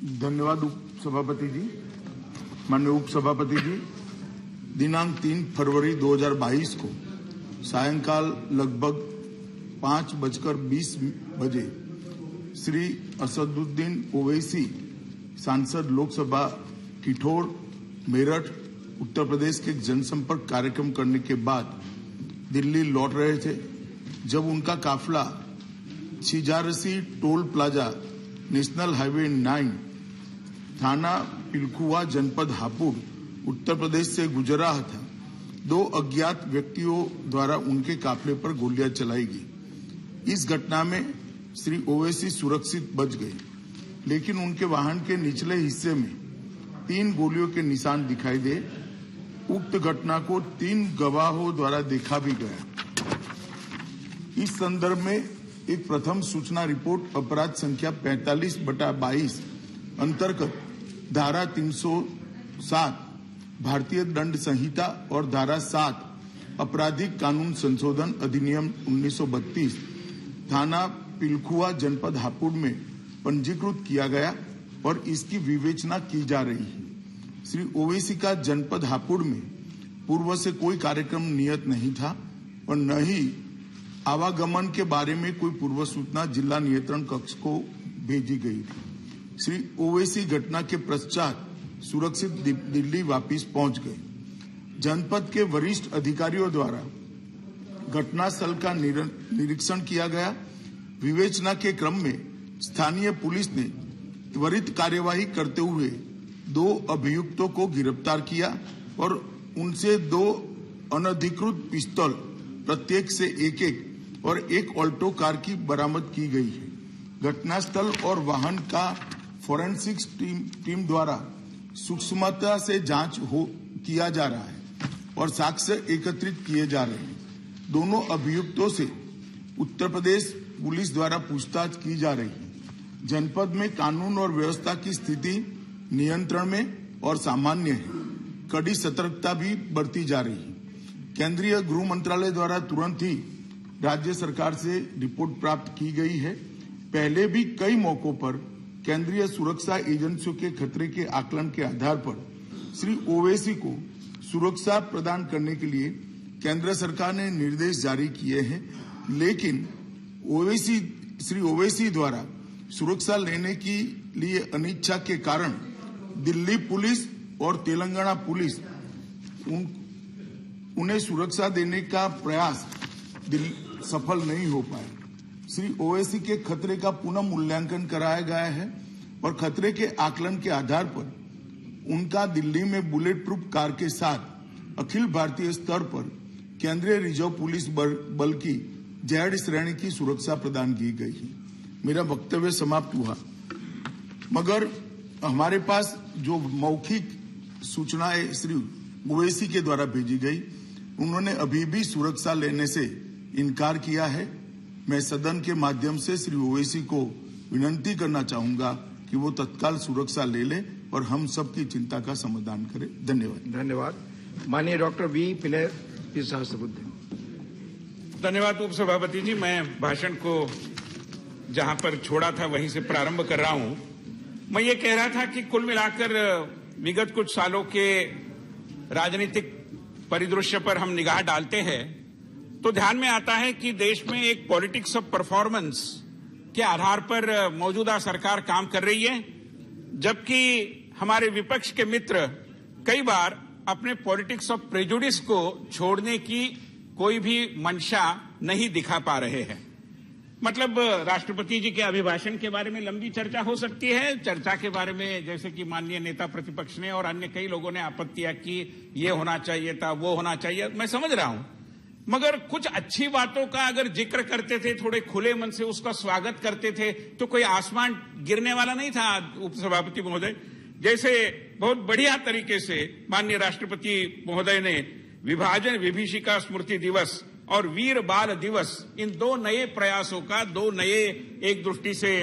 धन्यवाद उपसभापति जी। माननीय उपसभापति जी, दिनांक 3 फरवरी 2022 को सायंकाल लगभग 5:20 बजे श्री असदुद्दीन ओवैसी सांसद लोकसभा किठौर मेरठ उत्तर प्रदेश के जनसंपर्क कार्यक्रम करने के बाद दिल्ली लौट रहे थे, जब उनका काफिला Chhijarsi toll plaza national highway 9 थाना पिलखुआ जनपद हापुड़ उत्तर प्रदेश से गुजर रहा था। 2 अज्ञात व्यक्तियों द्वारा उनके काफिले पर गोलियां चलाई गई। इस घटना में श्री ओवैसी सुरक्षित बच गए, लेकिन उनके वाहन के निचले हिस्से में 3 गोलियों के निशान दिखाई दे। उक्त घटना को 3 गवाहों द्वारा देखा भी गया। इस संदर्भ में एक प्रथम सूचना रिपोर्ट अपराध संख्या 45/22 अंतर्गत धारा 307 भारतीय दंड संहिता और धारा 7 आपराधिक कानून संशोधन अधिनियम 1932 थाना पिलखुआ जनपद हापुड़ में पंजीकृत किया गया और इसकी विवेचना की जा रही है। श्री ओवैसी का जनपद हापुड़ में पूर्व से कोई कार्यक्रम नियत नहीं था और न ही आवागमन के बारे में कोई पूर्व सूचना जिला नियंत्रण कक्ष को भेजी गई थी। श्री ओवैसी घटना के पश्चात सुरक्षित दिल्ली वापस पहुंच गए। जनपद के वरिष्ठ अधिकारियों द्वारा घटनास्थल का निरीक्षण किया गया। विवेचना के क्रम में स्थानीय पुलिस ने त्वरित कार्यवाही करते हुए 2 अभियुक्तों को गिरफ्तार किया और उनसे 2 अनधिकृत पिस्तौल प्रत्येक से एक और एक ऑल्टो कार की बरामद की गई है। घटनास्थल और वाहन का फोरेंसिक्स टीम द्वारा सूक्ष्मता से जांच किया जा रहा है और साक्ष्य एकत्रित किए जा रहे हैं। दोनों अभियुक्तों से उत्तर प्रदेश पुलिस द्वारा पूछताछ की जा रही है। जनपद में कानून और व्यवस्था की स्थिति नियंत्रण में और सामान्य है। कड़ी सतर्कता भी बरती जा रही है। केंद्रीय गृह मंत्रालय द्वारा तुरंत ही राज्य सरकार से रिपोर्ट प्राप्त की गई है। पहले भी कई मौकों पर केंद्रीय सुरक्षा एजेंसियों के खतरे के आकलन के आधार पर श्री ओवैसी को सुरक्षा प्रदान करने के लिए केंद्र सरकार ने निर्देश जारी किए हैं, लेकिन श्री ओवैसी द्वारा सुरक्षा लेने के लिए अनिच्छा के कारण दिल्ली पुलिस और तेलंगाना पुलिस उन्हें सुरक्षा देने का प्रयास सफल नहीं हो पाए। श्री ओवैसी के खतरे का पुनः मूल्यांकन कराया गया है और खतरे के आकलन के आधार पर उनका दिल्ली में बुलेट प्रूफ कार के साथ अखिल भारतीय स्तर पर केंद्रीय रिजर्व पुलिस बल की जेड श्रेणी की सुरक्षा प्रदान की गई है। मेरा वक्तव्य समाप्त हुआ, मगर हमारे पास जो मौखिक सूचनाएं श्री ओवैसी के द्वारा भेजी गई, उन्होंने अभी भी सुरक्षा लेने से इनकार किया है। मैं सदन के माध्यम से श्री ओवैसी को विनती करना चाहूंगा कि वो तत्काल सुरक्षा ले ले और हम सबकी चिंता का समाधान करें। धन्यवाद। माननीय डॉक्टर वी पिनय सहस्त्रबुद्धे। धन्यवाद उपसभापति जी। मैं भाषण को जहां पर छोड़ा था वहीं से प्रारंभ कर रहा हूं। मैं ये कह रहा था कि कुल मिलाकर विगत कुछ सालों के राजनीतिक परिदृश्य पर हम निगाह डालते हैं तो ध्यान में आता है कि देश में एक पॉलिटिक्स ऑफ परफॉर्मेंस के आधार पर मौजूदा सरकार काम कर रही है, जबकि हमारे विपक्ष के मित्र कई बार अपने पॉलिटिक्स ऑफ प्रेजुडिस को छोड़ने की कोई भी मंशा नहीं दिखा पा रहे हैं। मतलब राष्ट्रपति जी के अभिभाषण के बारे में लंबी चर्चा हो सकती है। चर्चा के बारे में जैसे कि माननीय नेता प्रतिपक्ष ने और अन्य कई लोगों ने आपत्तियां की, ये होना चाहिए था, वो होना चाहिए, मैं समझ रहा हूं, मगर कुछ अच्छी बातों का अगर जिक्र करते थे, थोड़े खुले मन से उसका स्वागत करते थे, तो कोई आसमान गिरने वाला नहीं था। उपसभापति महोदय, जैसे बहुत बढ़िया तरीके से माननीय राष्ट्रपति महोदय ने विभाजन विभीषिका स्मृति दिवस और वीर बाल दिवस, इन 2 नए प्रयासों का, 2 नए एक दृष्टि से